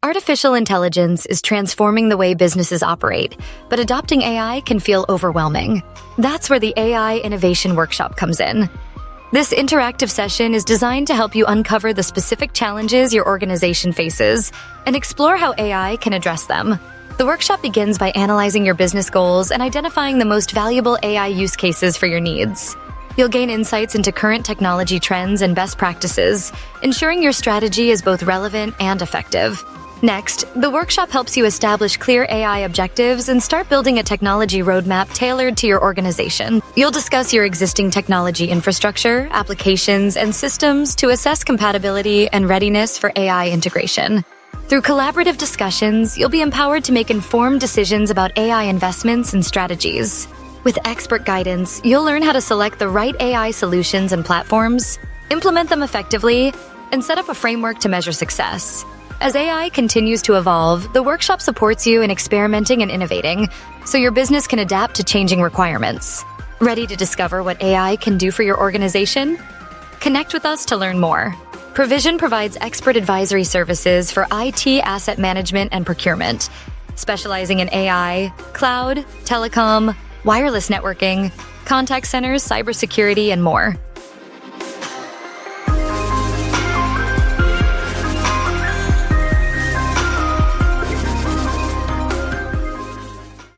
Artificial intelligence is transforming the way businesses operate, but adopting AI can feel overwhelming. That's where the AI Innovation Workshop comes in. This interactive session is designed to help you uncover the specific challenges your organization faces and explore how AI can address them. The workshop begins by analyzing your business goals and identifying the most valuable AI use cases for your needs. You'll gain insights into current technology trends and best practices, ensuring your strategy is both relevant and effective. Next, the workshop helps you establish clear AI objectives and start building a technology roadmap tailored to your organization. You'll discuss your existing technology infrastructure, applications, and systems to assess compatibility and readiness for AI integration. Through collaborative discussions, you'll be empowered to make informed decisions about AI investments and strategies. With expert guidance, you'll learn how to select the right AI solutions and platforms, implement them effectively, and set up a framework to measure success. As AI continues to evolve, the workshop supports you in experimenting and innovating, so your business can adapt to changing requirements. Ready to discover what AI can do for your organization? Connect with us to learn more. Provision provides expert advisory services for IT asset management and procurement, specializing in AI, cloud, telecom, wireless networking, contact centers, cybersecurity, and more.